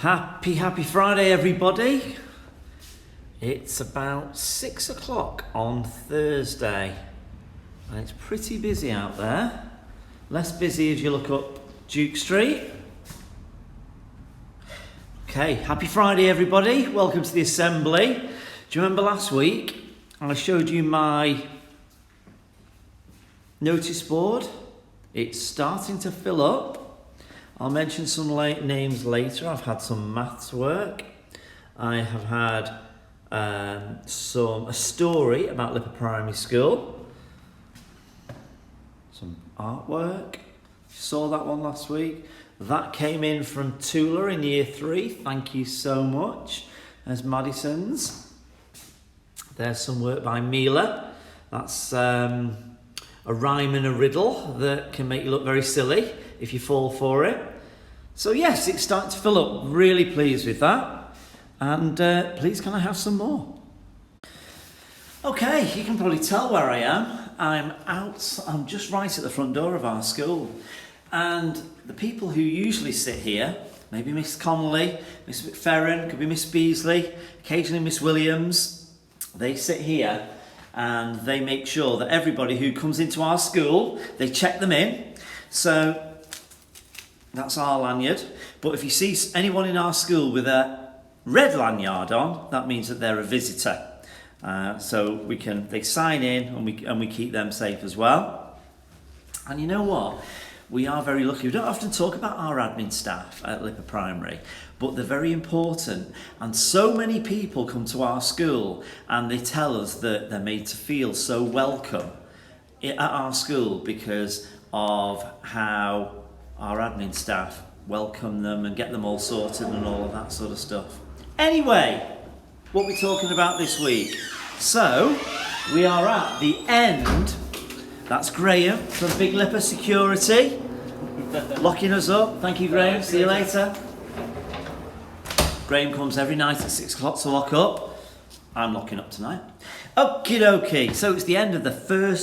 Happy Friday, everybody. It's about 6 o'clock on Thursday and it's pretty busy out there. Less busy as you look up Duke Street. Okay, happy Friday, everybody. Welcome to the assembly. Do you remember last week I showed you my notice board? It's starting to fill up. I'll mention some names later. I've had some maths work. I have had a story about LIPA Primary School. Some artwork. Saw that one last week. That came in from Tula in year 3. Thank you so much. There's Madison's. There's some work by Mila. That's a rhyme and a riddle that can make you look very silly if you fall for it. So yes, it's starting to fill up. Really pleased with that. And please can I have some more? Okay, you can probably tell where I am. I'm just right at the front door of our school. And the people who usually sit here, maybe Miss Connolly, Miss McFerrin, could be Miss Beasley, occasionally Miss Williams, they sit here and they make sure that everybody who comes into our school, they check them in. So that's our lanyard. But if you see anyone in our school with a red lanyard on, that means that they're a visitor. So they sign in and we keep them safe as well. And you know what? We are very lucky. We don't often talk about our admin staff at LIPA Primary, but they're very important. And so many people come to our school and they tell us that they're made to feel so welcome at our school because of how our admin staff welcome them and get them all sorted and all of that sort of stuff. Anyway, what we're talking about this week. So, we are at the end. That's Graham from Big Lipper Security, locking us up. Thank you, Graham. See you later. Graham comes every night at 6 o'clock to lock up. I'm locking up tonight. Okie dokie. So it's the end of the third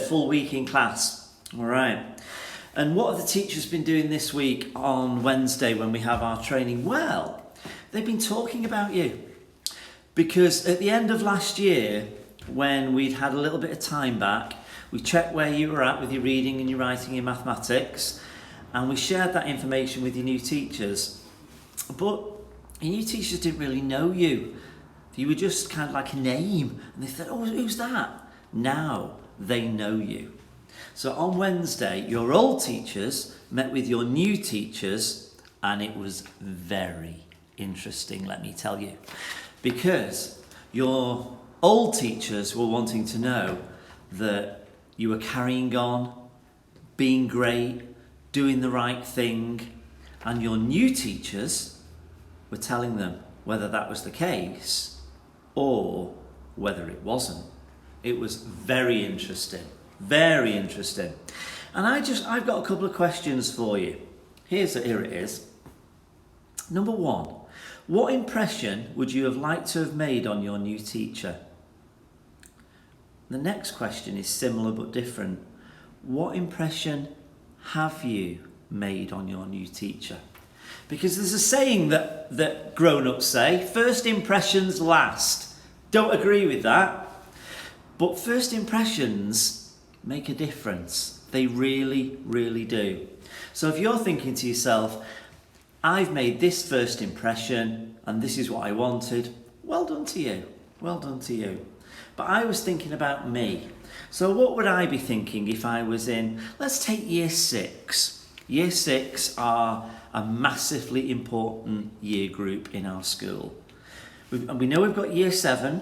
full week in class. All right. And what have the teachers been doing this week on Wednesday when we have our training? Well, they've been talking about you. Because at the end of last year, when we'd had a little bit of time back, we checked where you were at with your reading and your writing and mathematics, and we shared that information with your new teachers. But your new teachers didn't really know you. You were just kind of like a name, and they said, "Oh, who's that?" Now they know you. So on Wednesday, your old teachers met with your new teachers, and it was very interesting, let me tell you, because your old teachers were wanting to know that you were carrying on, being great, doing the right thing, and your new teachers were telling them whether that was the case or whether it wasn't. It was very interesting, very interesting. And I've got a couple of questions for you. Here it is. Number 1, what impression would you have liked to have made on your new teacher? The next question is similar but different. What impression have you made on your new teacher? Because there's a saying that grown-ups say, first impressions last. Don't agree with that. But first impressions make a difference. They really, really do. So if you're thinking to yourself, I've made this first impression and this is what I wanted, well done to you. Well done to you. But I was thinking about me. So what would I be thinking if I was in, let's take year 6. Year 6 are a massively important year group in our school. We know we've got year 7,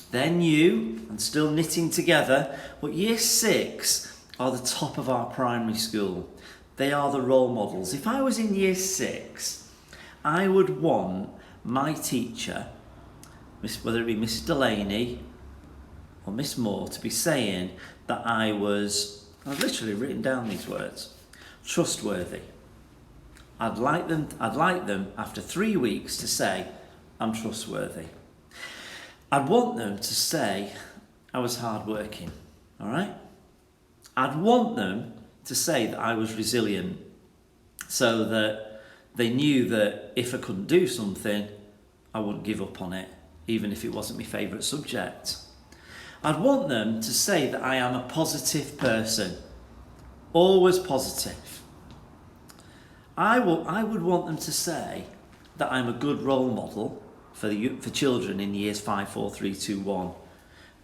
they're new and still knitting together, but year 6 are the top of our primary school. They are the role models. If I was in year 6, I would want my teacher, whether it be Mrs. Delaney or Miss Moore, to be saying that I've literally written down these words, trustworthy. I'd like them after 3 weeks to say, I'm trustworthy. I'd want them to say, I was hardworking, all right? I'd want them to say that I was resilient, so that They knew that if I couldn't do something, I wouldn't give up on it, even if it wasn't my favourite subject. I'd want them to say that I am a positive person, always positive. I would want them to say that I'm a good role model for children in years 5, 4, 3, 2, 1,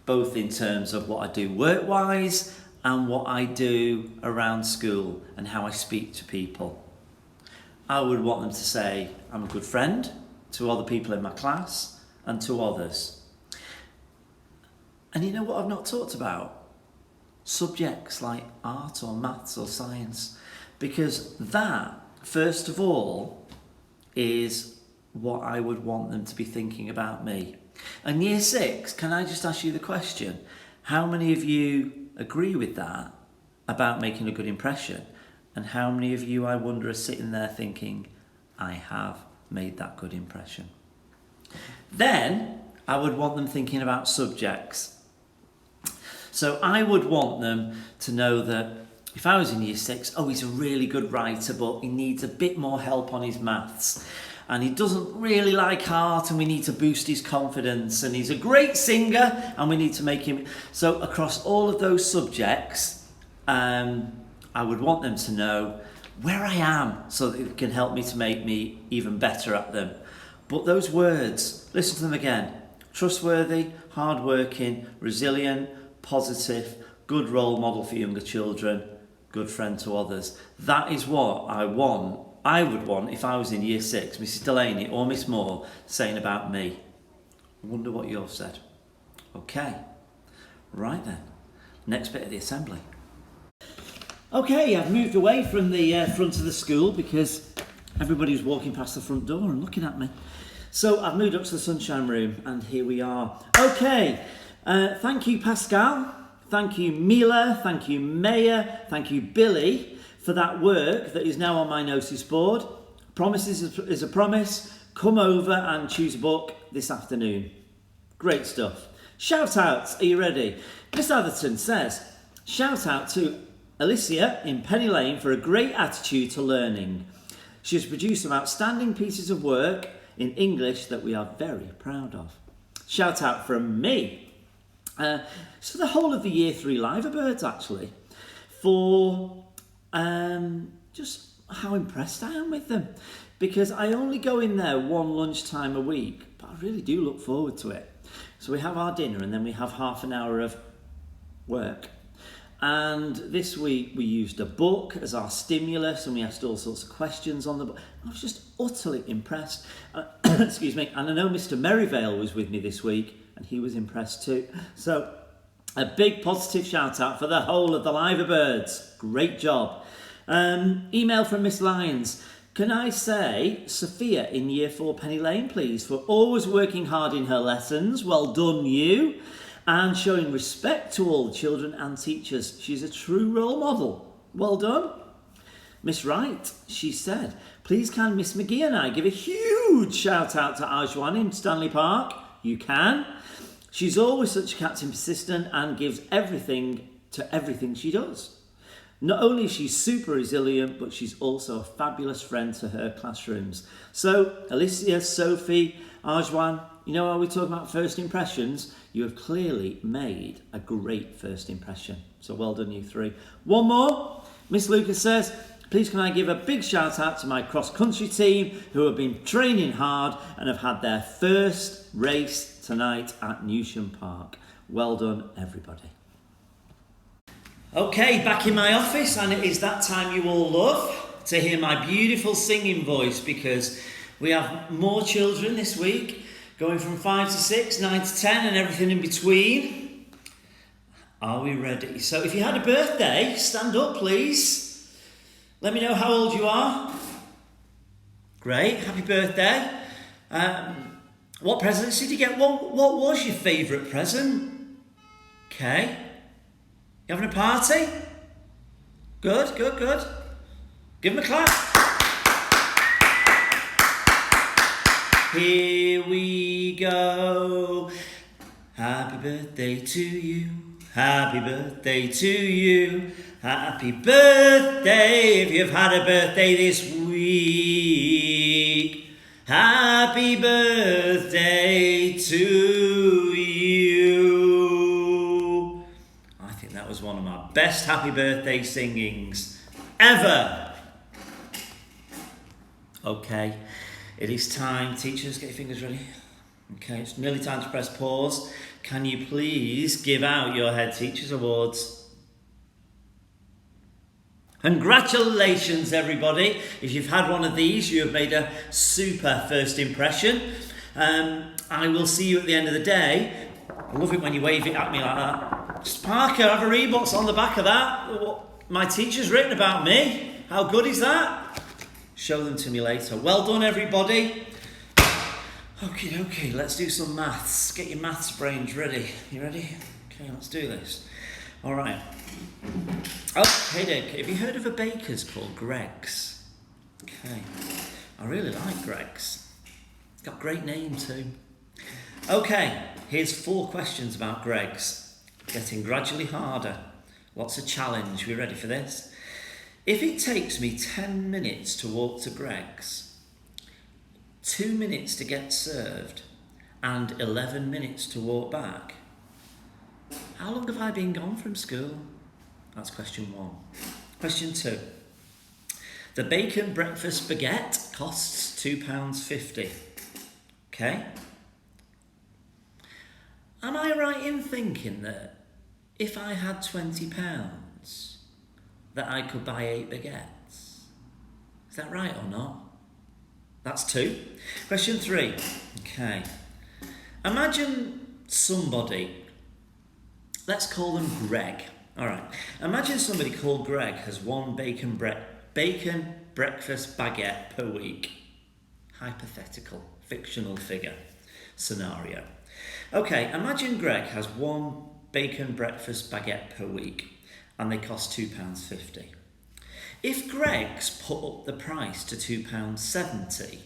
both in terms of what I do work-wise and what I do around school and how I speak to people. I would want them to say I'm a good friend to other people in my class and to others. And you know what I've not talked about? Subjects like art or maths or science, because that, first of all, is what I would want them to be thinking about me. And year 6, can I just ask you the question, how many of you agree with that about making a good impression? And how many of you, I wonder, are sitting there thinking, I have made that good impression? Then I would want them thinking about subjects. So I would want them to know that if I was in year 6, he's a really good writer, but he needs a bit more help on his maths. And he doesn't really like art, and we need to boost his confidence. And he's a great singer, and we need to make him... So across all of those subjects, I would want them to know where I am so that it can help me to make me even better at them. But those words, listen to them again. Trustworthy, hardworking, resilient, positive, good role model for younger children, good friend to others. That is what I would want if I was in year 6, Mrs. Delaney or Miss Moore saying about me. I wonder what you've said. Okay, right then, next bit of the assembly. Okay, I've moved away from the front of the school because everybody was walking past the front door and looking at me. So I've moved up to the sunshine room and here we are. Okay, thank you Pascal, thank you Mila, thank you Maya, thank you Billy for that work that is now on my notice board. Promises is a promise. Come over and choose a book this afternoon. Great stuff. Shout outs, are you ready? Miss Atherton says, shout out to Alicia in Penny Lane for a great attitude to learning. She has produced some outstanding pieces of work in English that we are very proud of. Shout out from me. So the whole of the year 3 LIPA birds actually, for just how impressed I am with them. Because I only go in there one lunchtime a week, but I really do look forward to it. So we have our dinner and then we have half an hour of work. And this week we used a book as our stimulus and we asked all sorts of questions on the book. I was just utterly impressed. Excuse me. And I know Mr. Merivale was with me this week and he was impressed too. So a big positive shout out for the whole of the LIPA birds. Great job. Email from Miss Lyons. Can I say Sophia in year 4 Penny Lane please, for always working hard in her lessons. Well done you. And showing respect to all the children and teachers. She's a true role model. Well done. Miss Wright, she said, please can Miss McGee and I give a huge shout out to Ajwan in Stanley Park? You can. She's always such a captain persistent and gives everything to everything she does. Not only is she super resilient, but she's also a fabulous friend to her classrooms. So, Alicia, Sophie, Ajwan, you know, are we talking about first impressions? You have clearly made a great first impression. So well done, you 3. One more. Miss Lucas says, please can I give a big shout out to my cross-country team who have been training hard and have had their first race tonight at Newsham Park. Well done, everybody. Okay, back in my office, and it is that time you all love to hear my beautiful singing voice because we have more children this week. Going from 5 to 6, 9 to 10 and everything in between. Are we ready? So if you had a birthday, stand up please. Let me know how old you are. Great, happy birthday. What presents did you get? What was your favourite present? Okay. You having a party? Good, good, good. Give them a clap. Here we go. Happy birthday to you. Happy birthday to you. Happy birthday if you've had a birthday this week. Happy birthday to you. I think that was one of my best happy birthday singings ever. Okay, it is time. Teachers, get your fingers ready. Okay, it's nearly time to press pause. Can you please give out your Head Teachers Awards? Congratulations, everybody. If you've had one of these, you have made a super first impression. I will see you at the end of the day. I love it when you wave it at me like that. Just Parker, have a read what's on the back of that. What my teacher's written about me. How good is that? Show them to me later. Well done, everybody. Okay, let's do some maths. Get your maths brains ready. You ready? Okay, let's do this. All right. Okay, Dick, have you heard of a baker's called Greg's? Okay, I really like Greg's. It's got a great name too. Okay, here's 4 questions about Greg's. Getting gradually harder. Lots of challenge. We ready for this? If it takes me 10 minutes to walk to Greg's, 2 minutes to get served, and 11 minutes to walk back, how long have I been gone from school? That's question 1. Question 2. The bacon breakfast baguette costs £2.50. Okay? Am I right in thinking that if I had £20 that I could buy 8 baguettes? Is that right or not? That's 2. Question 3. Okay. Imagine somebody, let's call them Greg. All right. Imagine somebody called Greg has 1 bacon breakfast baguette per week. Hypothetical, fictional figure, scenario. Okay, imagine Greg has 1 bacon breakfast baguette per week and they cost £2.50. If Greg's put up the price to £2.70,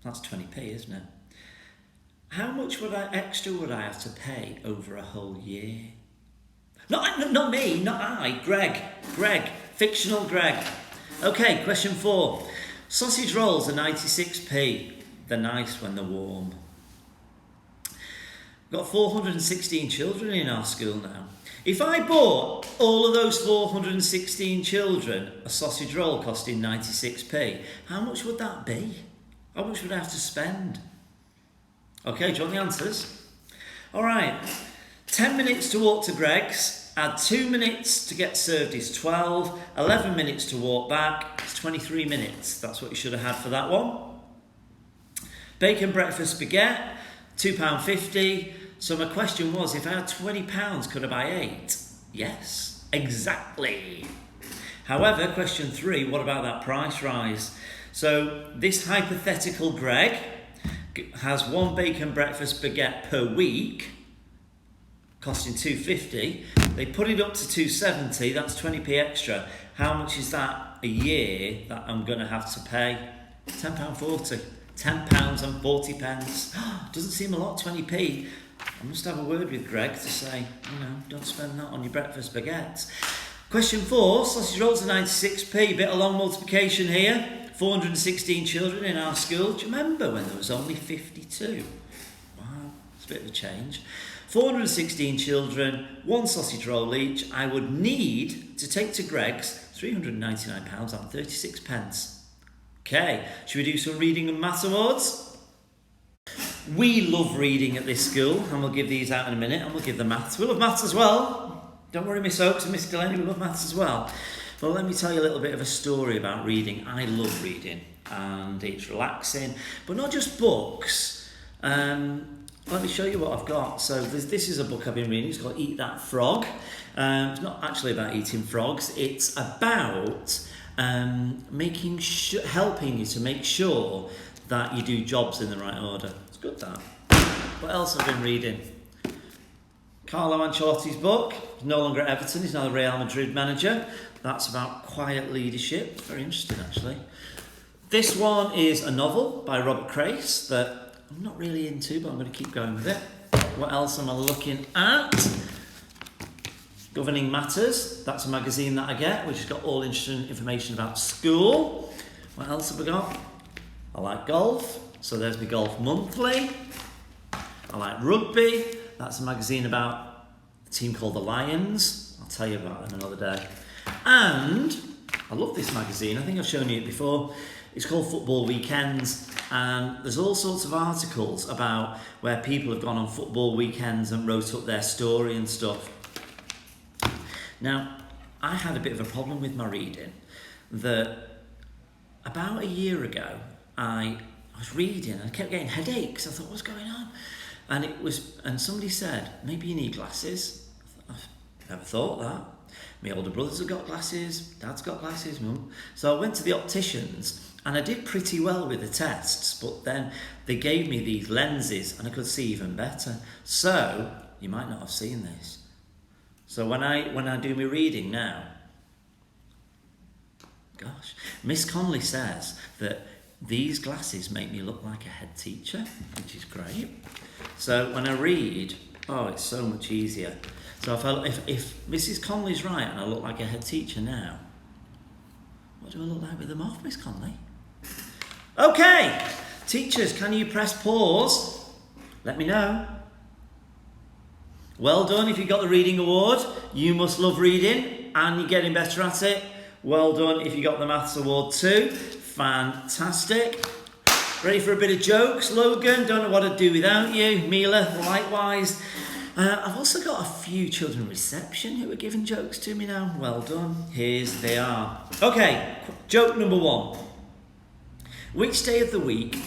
that's 20p, isn't it? How much extra would I have to pay over a whole year? Not me, not I, Greg, fictional Greg. Okay, question 4. Sausage rolls are 96p. They're nice when they're warm. We've got 416 children in our school now. If I bought all of those 416 children a sausage roll costing 96p, how much would that be? How much would I have to spend? Okay, do you want the answers? All right, 10 minutes to walk to Greg's. Add 2 minutes to get served is 12. 11 minutes to walk back is 23 minutes. That's what you should have had for that one. Bacon breakfast baguette, £2.50. So my question was, if I had £20, could I buy 8? Yes, exactly. However, question 3, what about that price rise? So this hypothetical Greg has 1 bacon breakfast baguette per week, costing £2.50. They put it up to £2.70, that's 20p extra. How much is that a year that I'm going to have to pay? £10.40. £10.40. Doesn't seem a lot, 20p. I must have a word with Greg to say, don't spend that on your breakfast baguettes. Question 4, sausage rolls are 96p. Bit of long multiplication here. 416 children in our school. Do you remember when there was only 52? Wow, it's a bit of a change. 416 children, 1 sausage roll each. I would need to take to Greg's £399.36. Okay, should we do some reading and maths awards? We love reading at this school, and we'll give these out in a minute, and we'll give the maths. We love maths as well. Don't worry, Miss Oakes and Miss Delaney, we love maths as well. But let me tell you a little bit of a story about reading. I love reading, and it's relaxing, but not just books. Let me show you what I've got. So this is a book I've been reading. It's called Eat That Frog. It's not actually about eating frogs. It's about helping you to make sure that you do jobs in the right order. It's good, that. What else have I been reading? Carlo Ancelotti's book. He's no longer at Everton. He's now the Real Madrid manager. That's about quiet leadership. Very interesting, actually. This one is a novel by Robert Crace that I'm not really into, but I'm going to keep going with it. What else am I looking at? Governing Matters. That's a magazine that I get, which has got all interesting information about school. What else have we got? I like golf. So there's my Golf Monthly. I like rugby. That's a magazine about a team called the Lions. I'll tell you about them another day. And I love this magazine. I think I've shown you it before. It's called Football Weekends, and there's all sorts of articles about where people have gone on football weekends and wrote up their story and stuff. Now, I had a bit of a problem with my reading. That about a year ago, I was reading and I kept getting headaches. I thought, what's going on? And somebody said, maybe you need glasses. I've never thought that. My older brothers have got glasses, dad's got glasses, mum. So I went to the opticians and I did pretty well with the tests, but then they gave me these lenses and I could see even better. So, you might not have seen this. So when I do my reading now, gosh, Miss Conley says that these glasses make me look like a head teacher, which is great. So when I read, it's so much easier. So if Mrs. Conley's right and I look like a head teacher now, what do I look like with them off, Miss Conley? Okay, teachers, can you press pause? Let me know. Well done if you got the reading award. You must love reading and you're getting better at it. Well done if you got the maths award too. Fantastic. Ready for a bit of jokes, Logan? Don't know what I'd do without you. Mila, likewise. I've also got a few children in reception who are giving jokes to me now. Well done. Here's they are. Okay, joke number 1. Which day of the week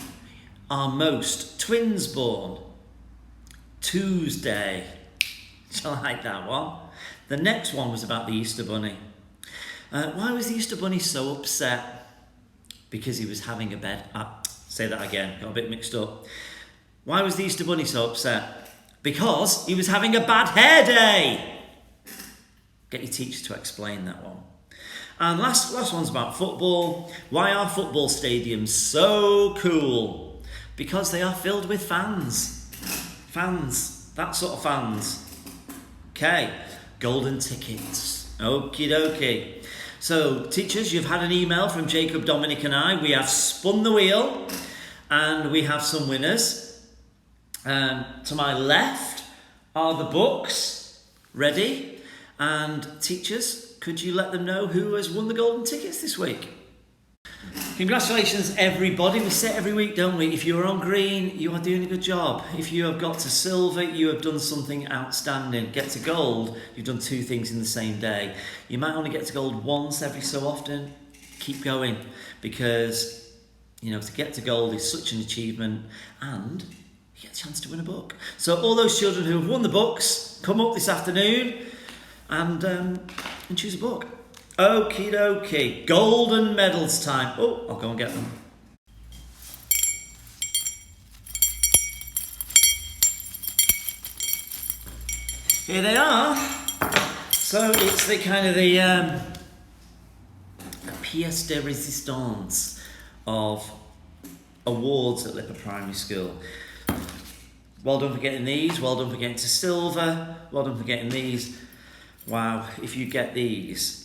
are most twins born? Tuesday. I like that one. The next one was about the Easter Bunny. Why was the Easter Bunny so upset? Because he was having a bed. Say that again, got a bit mixed up. Why was the Easter Bunny so upset? Because he was having a bad hair day. Get your teacher to explain that one. And last one's about football. Why are football stadiums so cool? Because they are filled with fans. Fans, that sort of fans. Okay, golden tickets. Okie dokie. So, teachers, you've had an email from Jacob, Dominic and I. We have spun the wheel and we have some winners. To my left are the books ready. And teachers, could you let them know who has won the golden tickets this week? Congratulations, everybody. We say it every week, don't we? If you are on green, you are doing a good job. If you have got to silver, you have done something outstanding. Get to gold, you've done 2 things in the same day. You might only get to gold once every so often. Keep going, because to get to gold is such an achievement, and you get a chance to win a book. So all those children who have won the books, come up this afternoon and choose a book. Okie dokie, golden medals time. I'll go and get them. Here they are. So it's the kind of the pièce de résistance of awards at LIPA Primary School. Well done for getting these. Well done for getting to silver. Well done for getting these. Wow, if you get these,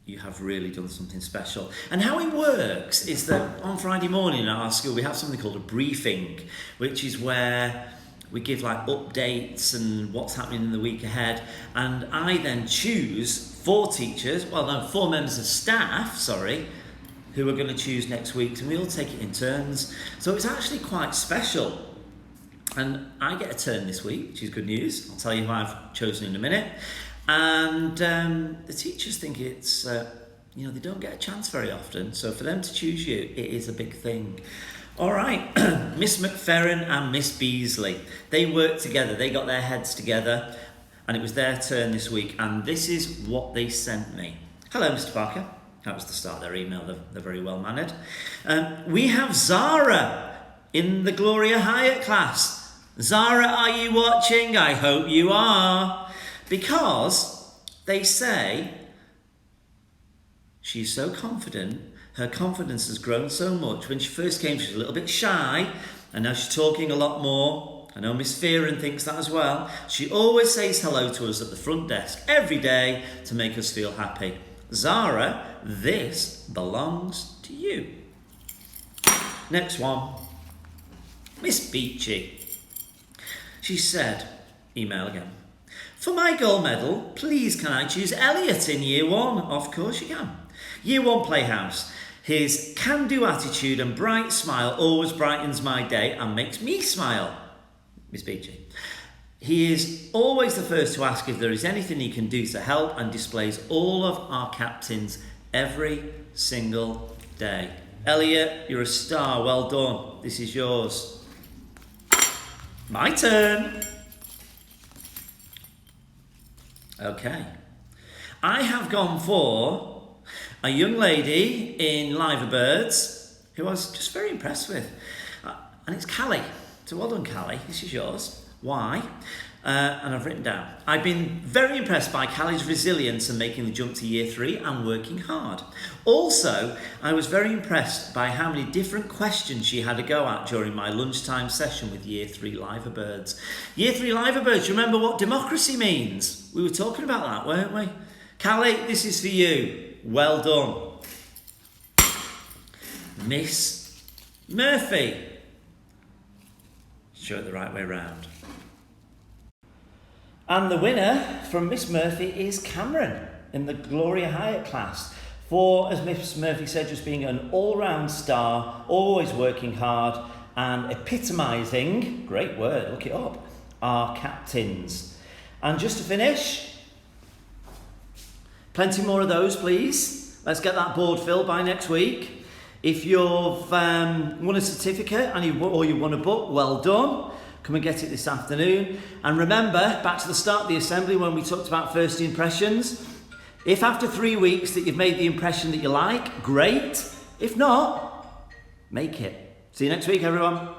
you have really done something special. And how it works is that on Friday morning at our school we have something called a briefing, which is where we give like updates and what's happening in the week ahead. And I then choose 4 members of staff, who are going to choose next week, and we all take it in turns. So it's actually quite special. And I get a turn this week, which is good news. I'll tell you who I've chosen in a minute. And the teachers think it's, they don't get a chance very often. So for them to choose you, it is a big thing. All right, Miss McFerrin and Miss Beasley, they worked together. They got their heads together and it was their turn this week. And this is what they sent me. Hello, Mr. Parker. That was the start of their email. They're very well mannered. We have Zara in the Gloria Hyatt class. Zara, are you watching? I hope you are. Because they say she's so confident, her confidence has grown so much. When she first came, she was a little bit shy, and now she's talking a lot more. I know Miss Fearon thinks that as well. She always says hello to us at the front desk every day to make us feel happy. Zara, this belongs to you. Next one. Miss Beachy. She said, email again. For my gold medal, please can I choose Elliot in year 1? Of course you can. Year 1 Playhouse. His can-do attitude and bright smile always brightens my day and makes me smile. Miss Beachy. He is always the first to ask if there is anything he can do to help and displays all of our captains every single day. Elliot, you're a star. Well done. This is yours. My turn. Okay. I have gone for a young lady in LIPA Birds who I was just very impressed with. And it's Callie. So well done, Callie. This is yours. Why? And I've written down. I've been very impressed by Callie's resilience and making the jump to year 3 and working hard. Also, I was very impressed by how many different questions she had to go at during my lunchtime session with year 3 LIPA Birds. Year 3 LIPA Birds, remember what democracy means? We were talking about that, weren't we? Callie, this is for you. Well done. Miss Murphy. Show it the right way round. And the winner from Miss Murphy is Cameron in the Gloria Hyatt class for, as Miss Murphy said, just being an all-round star, always working hard and epitomising, great word, look it up, our captains. And just to finish, plenty more of those please. Let's get that board filled by next week. If you've won a certificate and you won a book, well done. Come and get it this afternoon. And remember, back to the start of the assembly when we talked about first impressions. If after 3 weeks that you've made the impression that you like, great. If not, make it. See you next week, everyone.